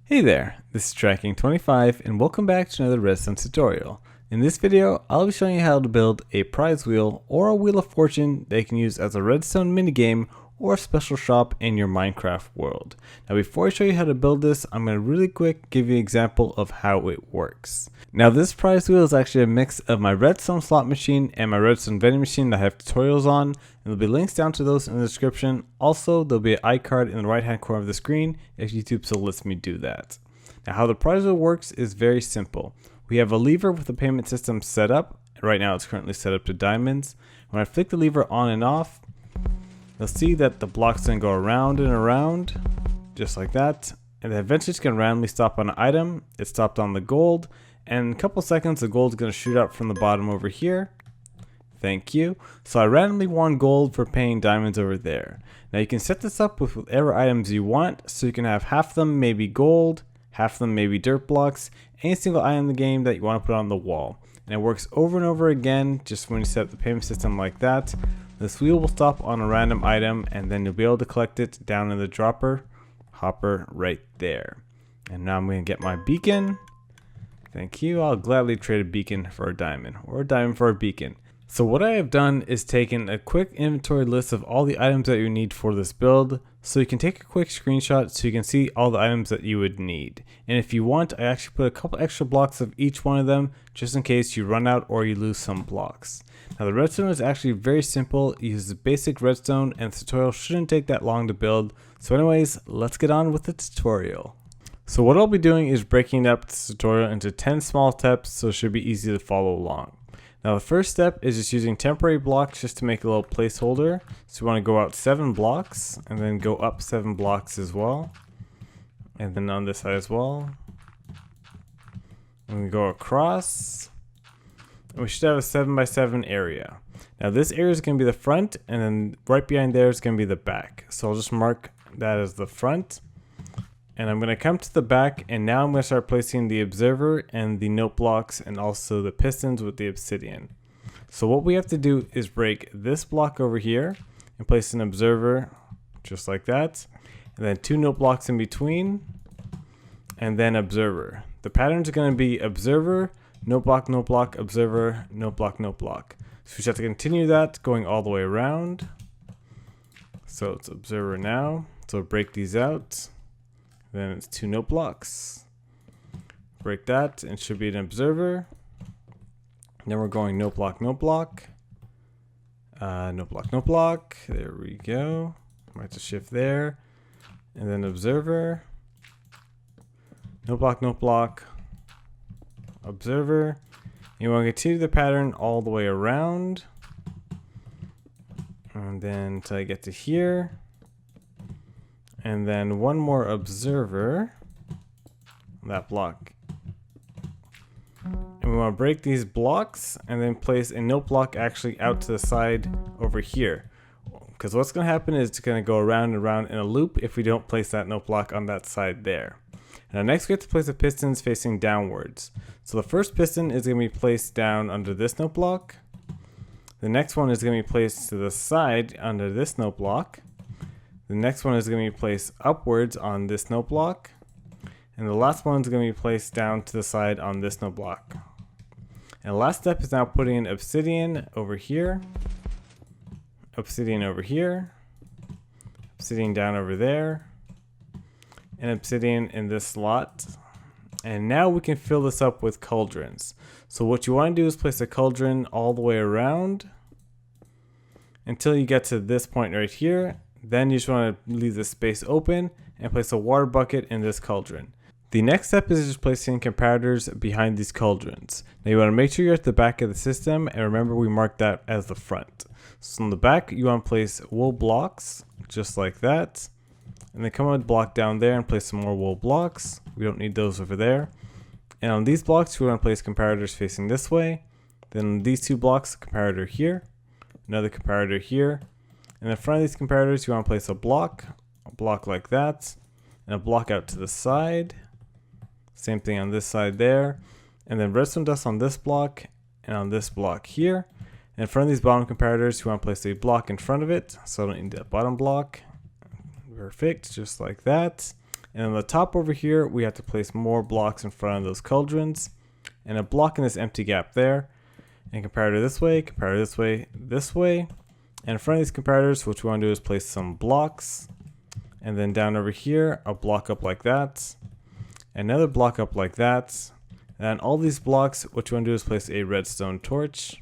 Hey there, this is Tracking25 and welcome back to another Redstone tutorial. In this video, I'll be showing you how to build a prize wheel or a wheel of fortune that you can use as a redstone minigame or a special shop in your Minecraft world. Now before I show you how to build this, I'm going to really quick give you an example of how it works. Now this prize wheel is actually a mix of my redstone slot machine and my redstone vending machine that I have tutorials on, and there'll be links down to those in the description. Also, there'll be an iCard in the right hand corner of the screen if YouTube still lets me do that. Now how the prize wheel works is very simple. We have a lever with the payment system set up. Right now it's currently set up to diamonds. When I flick the lever on and off, you'll see that the block's going to go around and around, just like that. And then eventually it's going to randomly stop on an item. It stopped on the gold. And in a couple seconds, the gold is going to shoot up from the bottom over here. Thank you. So I randomly won gold for paying diamonds over there. Now you can set this up with whatever items you want. So you can have half of them maybe gold, half of them maybe dirt blocks, any single item in the game that you want to put on the wall. And it works over and over again just when you set up the payment system like that. This wheel will stop on a random item and then you'll be able to collect it down in the hopper right there. And now I'm going to get my beacon. Thank you. I'll gladly trade a beacon for a diamond or a diamond for a beacon. So what I have done is taken a quick inventory list of all the items that you need for this build, so you can take a quick screenshot so you can see all the items that you would need. And if you want, I actually put a couple extra blocks of each one of them just in case you run out or you lose some blocks. Now the redstone is actually very simple. It uses basic redstone and the tutorial shouldn't take that long to build. So anyways, let's get on with the tutorial. So what I'll be doing is breaking up this tutorial into 10 small steps so it should be easy to follow along. Now the first step is just using temporary blocks just to make a little placeholder. So you want to go out 7 blocks and then go up 7 blocks as well. And then on this side as well. And we go across. And we should have a 7 by 7 area. Now this area is going to be the front and then right behind there is going to be the back. So I'll just mark that as the front. And I'm going to come to the back and now I'm going to start placing the observer and the note blocks and also the pistons with the obsidian. So what we have to do is break this block over here and place an observer just like that. And then 2 note blocks in between and then observer. The pattern is going to be observer, note block, observer, note block, note block. So we just have to continue that going all the way around. So it's observer now. So break these out. Then it's 2 note blocks. Break that and it should be an observer. Then we're going note block, note block. Note block, note block. There we go. Might have to shift there. And then observer. Note block. Observer. And you want to continue the pattern all the way around. And then until I get to here. And then 1 more observer on that block. And we want to break these blocks and then place a note block actually out to the side over here. Because what's going to happen is it's going to go around and around in a loop if we don't place that note block on that side there. Now next we have to place the pistons facing downwards. So the first piston is going to be placed down under this note block. The next one is going to be placed to the side under this note block. The next one is going to be placed upwards on this note block. And the last one is going to be placed down to the side on this note block. And the last step is now putting in obsidian over here. Obsidian over here. Obsidian down over there. And obsidian in this slot. And now we can fill this up with cauldrons. So what you want to do is place a cauldron all the way around until you get to this point right here. Then you just want to leave the space open and place a water bucket in this cauldron. The next step is just placing comparators behind these cauldrons. Now you want to make sure you're at the back of the system and remember we marked that as the front. So on the back you want to place wool blocks just like that. And then come on block down there and place some more wool blocks. We don't need those over there. And on these blocks we want to place comparators facing this way. Then on these 2 blocks, a comparator here, another comparator here. And in front of these comparators, you want to place a block like that, and a block out to the side. Same thing on this side there. And then redstone dust on this block and on this block here. And in front of these bottom comparators, you want to place a block in front of it. So I don't need that bottom block. Perfect, just like that. And on the top over here, we have to place more blocks in front of those cauldrons, and a block in this empty gap there. And comparator this way, comparator this way, this way. And in front of these comparators, what we want to do is place some blocks. And then down over here, a block up like that. Another block up like that. And then all these blocks, what you want to do is place a redstone torch.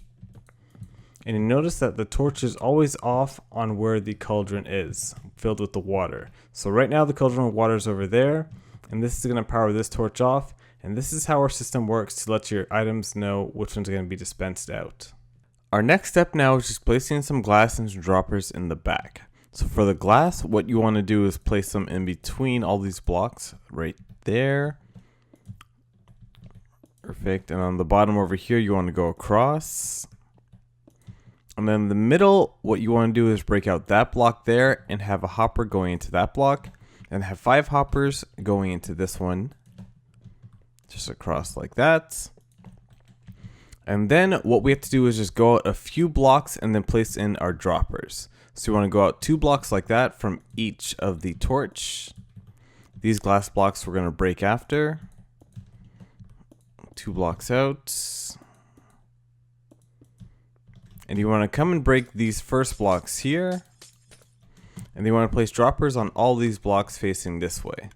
And you notice that the torch is always off on where the cauldron is, filled with the water. So right now the cauldron of water is over there, and this is going to power this torch off. And this is how our system works to let your items know which ones are going to be dispensed out. Our next step now is just placing some glass and some droppers in the back. So for the glass, what you want to do is place them in between all these blocks right there. Perfect. And on the bottom over here, you want to go across. And then in the middle, what you want to do is break out that block there and have a hopper going into that block. And have 5 hoppers going into this one. Just across like that. And then what we have to do is just go out a few blocks and then place in our droppers. So you want to go out 2 blocks like that from each of the torch. These glass blocks we're going to break after. 2 blocks out. And you want to come and break these first blocks here. And you want to place droppers on all these blocks facing this way.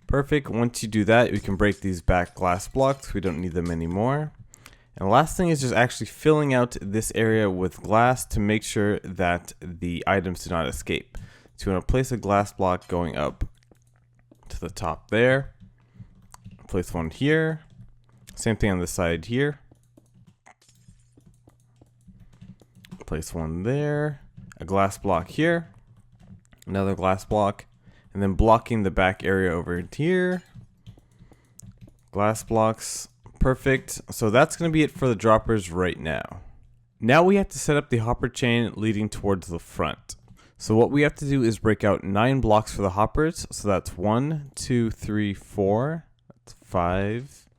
Perfect. Once you do that, we can break these back glass blocks. We don't need them anymore. And the last thing is just actually filling out this area with glass to make sure that the items do not escape. So you want to place a glass block going up to the top there. Place one here. Same thing on the side here. Place one there. A glass block here. Another glass block. And then blocking the back area over here. Glass blocks. Perfect. So that's going to be it for the droppers right now. Now we have to set up the hopper chain leading towards the front. So what we have to do is break out 9 blocks for the hoppers. So that's 1, 2, 3, 4, that's 5,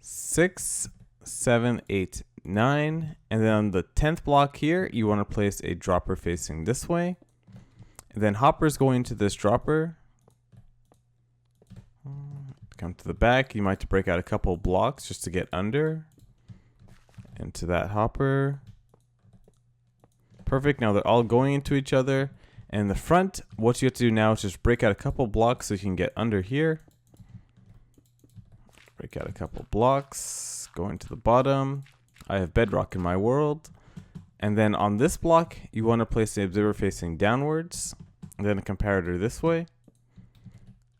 6, 7, 8, 9. And then on the 10th block here, you want to place a dropper facing this way. And then hoppers going into this dropper. Come to the back. You might have to break out a couple blocks just to get under. Into that hopper. Perfect. Now they're all going into each other. And in the front, what you have to do now is just break out a couple blocks so you can get under here. Break out a couple blocks. Going to the bottom. I have bedrock in my world. And then on this block, you want to place the observer facing downwards. And then a comparator this way.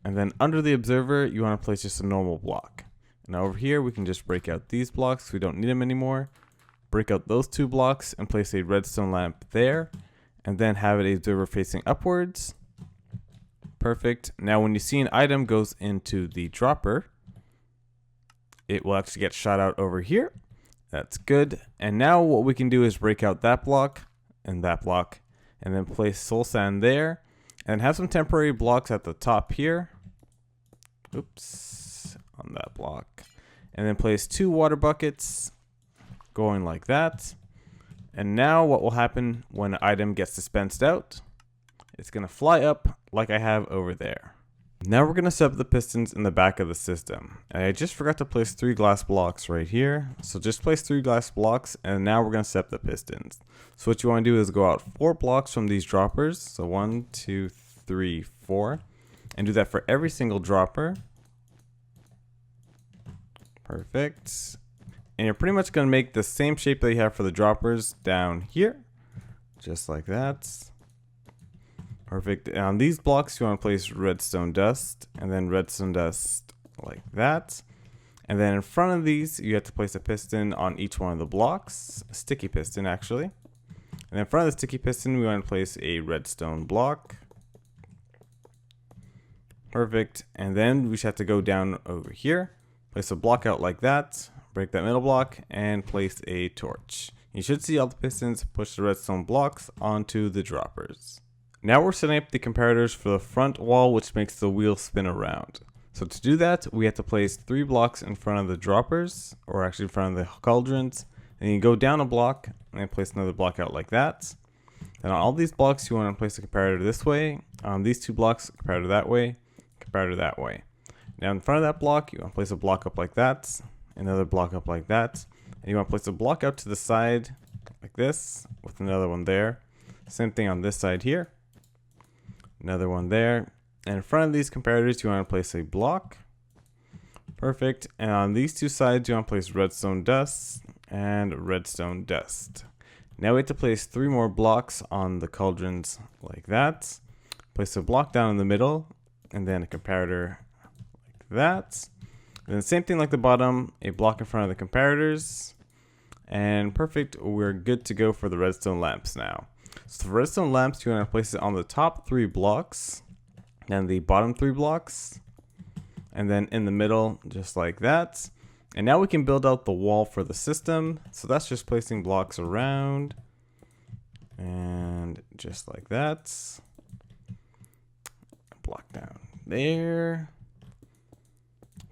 And then under the observer, you want to place just a normal block. Now over here, we can just break out these blocks. We don't need them anymore. Break out those 2 blocks and place a redstone lamp there. And then have it observer facing upwards. Perfect. Now when you see an item goes into the dropper, it will actually get shot out over here. That's good. And now what we can do is break out that block and then place soul sand there. And have some temporary blocks at the top here. Oops, on that block. And then place 2 water buckets going like that. And now what will happen when an item gets dispensed out? It's going to fly up like I have over there. Now we're going to set up the pistons in the back of the system. And I just forgot to place 3 glass blocks right here. So just place 3 glass blocks and now we're going to set up the pistons. So what you want to do is go out 4 blocks from these droppers. So 1, 2, 3, 4. And do that for every single dropper. Perfect. And you're pretty much going to make the same shape that you have for the droppers down here. Just like that. Perfect. And on these blocks, you want to place redstone dust. And then redstone dust like that. And then in front of these, you have to place a piston on each one of the blocks. A sticky piston, actually. And in front of the sticky piston, we want to place a redstone block. Perfect. And then we just have to go down over here. Place a block out like that. Break that middle block. And place a torch. You should see all the pistons push the redstone blocks onto the droppers. Now we're setting up the comparators for the front wall, which makes the wheel spin around. So to do that, we have to place 3 blocks in front of the droppers, or actually in front of the cauldrons. And you go down a block and then place another block out like that. Then on all these blocks, you want to place a comparator this way. On these two blocks, comparator that way, comparator that way. Now in front of that block, you want to place a block up like that, another block up like that, and you want to place a block out to the side like this with another one there. Same thing on this side here, another one there. And in front of these comparators, you want to place a block. Perfect. And on these two sides, you want to place redstone dust and redstone dust. Now we have to place 3 more blocks on the cauldrons like that. Place a block down in the middle, and then a comparator like that. And then same thing like the bottom, a block in front of the comparators. And perfect, we're good to go for the redstone lamps now. So the redstone lamps, you want to place it on the top 3 blocks, then the bottom 3 blocks, and then in the middle, just like that. And now we can build out the wall for the system. So that's just placing blocks around, and just like that. Block down there.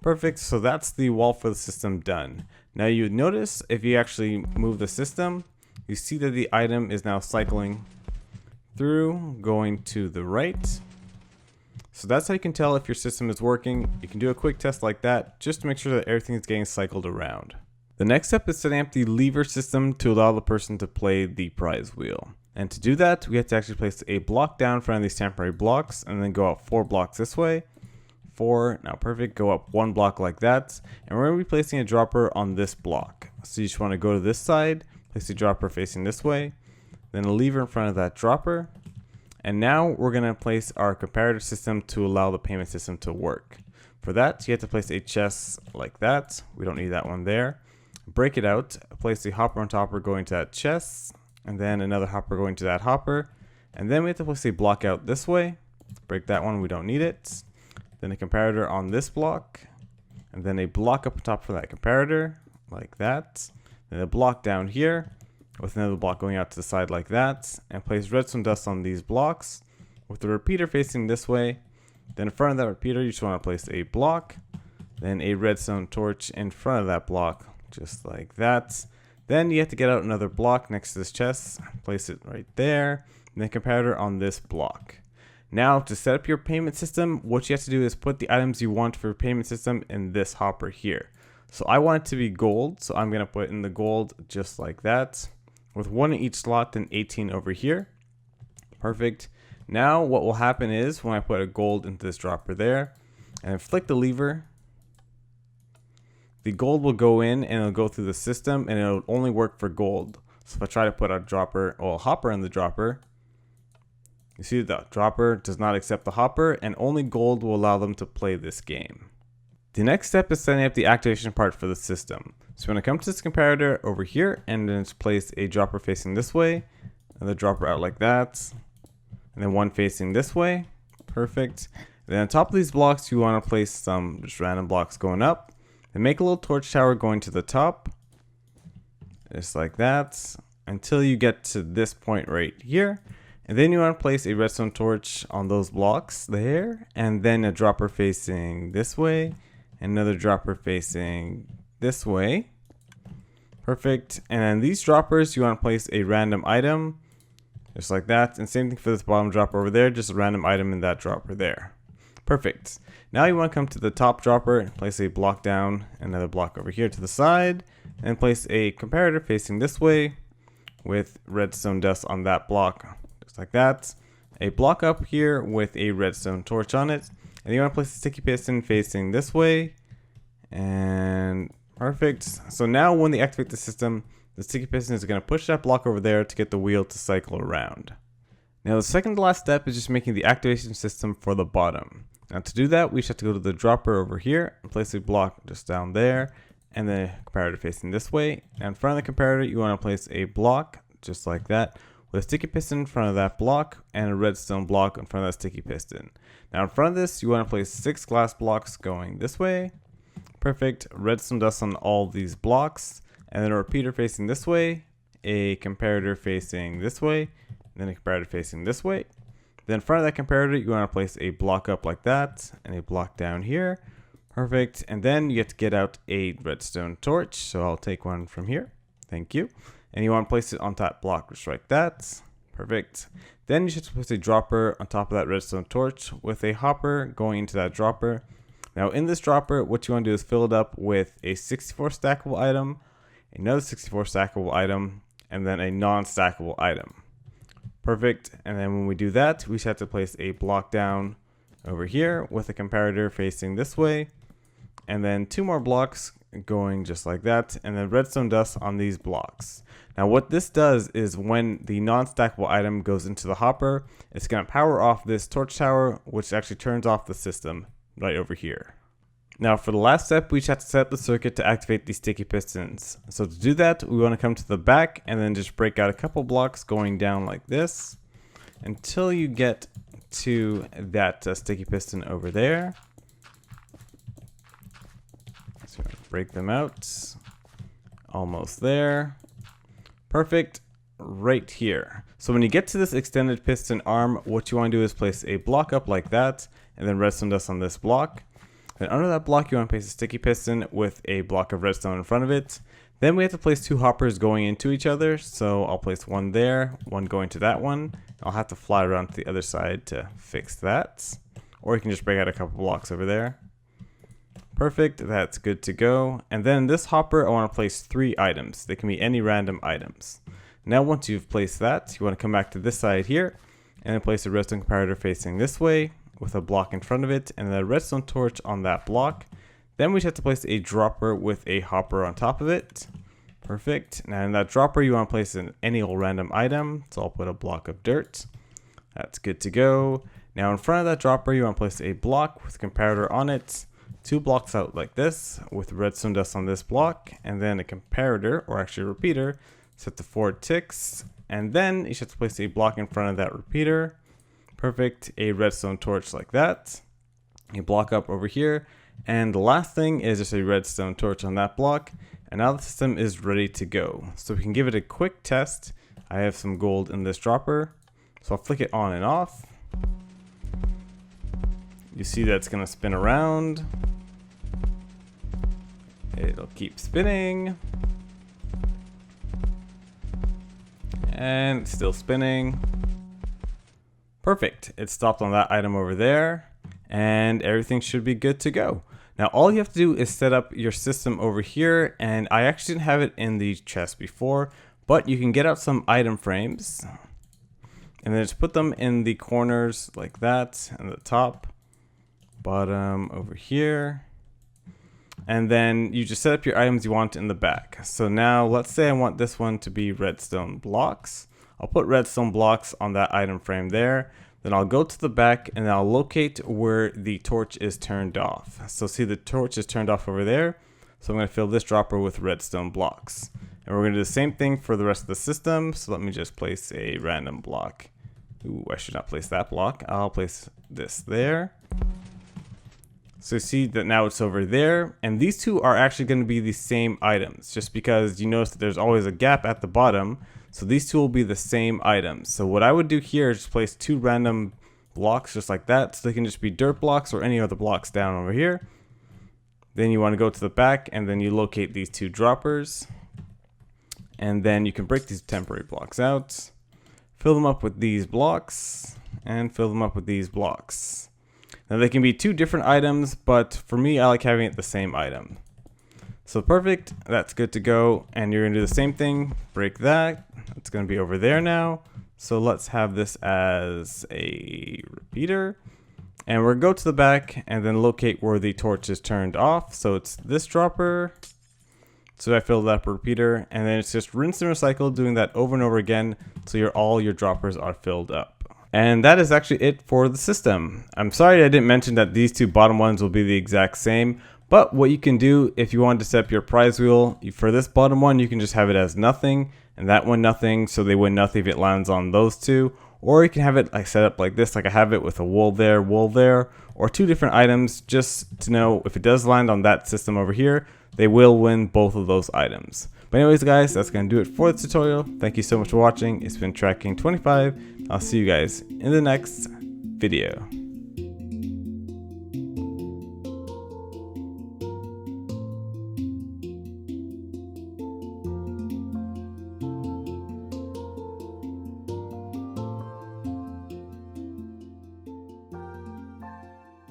Perfect, so that's the wall for the system done. Now you would notice if you actually move the system, you see that the item is now cycling through, going to the right. So that's how you can tell if your system is working. You can do a quick test like that just to make sure that everything is getting cycled around. The next step is setting up the lever system to allow the person to play the prize wheel. And to do that, we have to actually place a block down in front of these temporary blocks and then go up 4 blocks this way. 4, now perfect, go up 1 block like that. And we're going to be placing a dropper on this block. So you just want to go to this side, place the dropper facing this way, then a lever in front of that dropper. And now we're going to place our comparator system to allow the payment system to work. For that, you have to place a chest like that. We don't need that one there. Break it out, place the hopper on top going to that chest, and then another hopper going to that hopper. And then we have to place a block out this way. Break that one, we don't need it. Then a comparator on this block, and then a block up on top for that comparator, like that. Then a block down here, with another block going out to the side like that, and place redstone dust on these blocks with the repeater facing this way. Then in front of that repeater, you just want to place a block, then a redstone torch in front of that block, just like that. Then you have to get out another block next to this chest, place it right there, and then comparator on this block. Now to set up your payment system, what you have to do is put the items you want for your payment system in this hopper here. So I want it to be gold, so I'm going to put in the gold just like that, with 1 in each slot and 18 over here. Perfect. Now what will happen is when I put a gold into this dropper there and flick the lever, the gold will go in and it'll go through the system and it'll only work for gold. So if I try to put a dropper or a hopper in the dropper, you see the dropper does not accept the hopper and only gold will allow them to play this game. The next step is setting up the activation part for the system. So you want to come to this comparator over here and then just place a dropper facing this way, another dropper out like that, and then one facing this way. Perfect. And then on top of these blocks, you want to place some just random blocks going up, and make a little torch tower going to the top, just like that, until you get to this point right here. And then you want to place a redstone torch on those blocks there, and then a dropper facing this way, another dropper facing this way. Perfect. And then these droppers, you want to place a random item just like that, and same thing for this bottom dropper over there, just a random item in that dropper there. Perfect. Now you want to come to the top dropper and place a block down, another block over here to the side, and place a comparator facing this way with redstone dust on that block just like that. A block up here with a redstone torch on it, and you want to place a sticky piston facing this way. And perfect. So now when they activate the system, the sticky piston is going to push that block over there to get the wheel to cycle around. Now the second to last step is just making the activation system for the bottom. Now to do that, we just have to go to the dropper over here and place a block just down there, and then a comparator facing this way. And in front of the comparator, you want to place a block just like that, with a sticky piston in front of that block and a redstone block in front of that sticky piston. Now in front of this, you want to place 6 glass blocks going this way. Perfect. Redstone dust on all these blocks, and then a repeater facing this way, a comparator facing this way, and then a comparator facing this way. Then in front of that comparator, you want to place a block up like that, and a block down here. Perfect. And then you get to get out a redstone torch. So I'll take one from here. Thank you. And you want to place it on top block just like that. Perfect. Then you should place a dropper on top of that redstone torch with a hopper going into that dropper. Now in this dropper, what you want to do is fill it up with a 64 stackable item, another 64 stackable item, and then a non-stackable item. Perfect. And then when we do that, we just have to place a block down over here with a comparator facing this way, and then 2 more blocks going just like that, and then redstone dust on these blocks. Now what this does is when the non-stackable item goes into the hopper, it's going to power off this torch tower, which actually turns off the system right over here. Now for the last step, we just have to set up the circuit to activate these sticky pistons. So to do that, we want to come to the back and then just break out a couple blocks going down like this until you get to that sticky piston over there. So break them out. Almost there. Perfect. Right here. So when you get to this extended piston arm, what you want to do is place a block up like that, and then redstone dust on this block. Then under that block, you want to place a sticky piston with a block of redstone in front of it. Then we have to place 2 hoppers going into each other. So I'll place one there, one going to that one. I'll have to fly around to the other side to fix that. Or you can just break out a couple blocks over there. Perfect, that's good to go. And then this hopper, I want to place 3 items. They can be any random items. Now once you've placed that, you want to come back to this side here and then place a redstone comparator facing this way with a block in front of it and then a redstone torch on that block. Then we just have to place a dropper with a hopper on top of it. Perfect. Now in that dropper, you want to place any old random item. So I'll put a block of dirt. That's good to go. Now in front of that dropper, you want to place a block with a comparator on it. 2 blocks out like this with redstone dust on this block, and then a comparator, or actually a repeater, set to 4 ticks, and then you should have to place a block in front of that repeater. Perfect. A redstone torch like that. You block up over here, and the last thing is just a redstone torch on that block, and now the system is ready to go. So we can give it a quick test. I have some gold in this dropper, so I'll flick it on and off. You see that it's going to spin around. It'll keep spinning. And it's still spinning. Perfect. It stopped on that item over there. And everything should be good to go. Now all you have to do is set up your system over here. And I actually didn't have it in the chest before. But you can get out some item frames. And then just put them in the corners like that. And the top. Bottom over here. And then you just set up your items you want in the back. So now let's say I want this one to be redstone blocks. I'll put redstone blocks on that item frame there. Then I'll go to the back and I'll locate where the torch is turned off. So see, the torch is turned off over there. So I'm going to fill this dropper with redstone blocks. And we're going to do the same thing for the rest of the system. So let me just place a random block. Ooh, I should not place that block. I'll place this there. So you see that now it's over there, and these 2 are actually going to be the same items, just because you notice that there's always a gap at the bottom, so these 2 will be the same items. So what I would do here is just place 2 random blocks just like that, so they can just be dirt blocks or any other blocks down over here. Then you want to go to the back, and then you locate these 2 droppers, and then you can break these temporary blocks out, fill them up with these blocks, and fill them up with these blocks. Now they can be 2 different items, but for me, I like having it the same item. So perfect, that's good to go. And you're gonna do the same thing, break that. It's gonna be over there now. So let's have this as a repeater. And we're gonna go to the back and then locate where the torch is turned off. So it's this dropper. So I filled that up with repeater, and then it's just rinse and recycle, doing that over and over again. So all your droppers are filled up. And that is actually it for the system. I'm sorry I didn't mention that these 2 bottom ones will be the exact same, but what you can do if you want to set up your prize wheel, for this bottom one, you can just have it as nothing, and that one nothing, so they win nothing if it lands on those 2. Or you can have it like set up like this, like I have it with a wool there, or 2 different items, just to know if it does land on that system over here, they will win both of those items. But anyways guys, that's going to do it for the tutorial. Thank you so much for watching. It's been Tracking 25. I'll see you guys in the next video.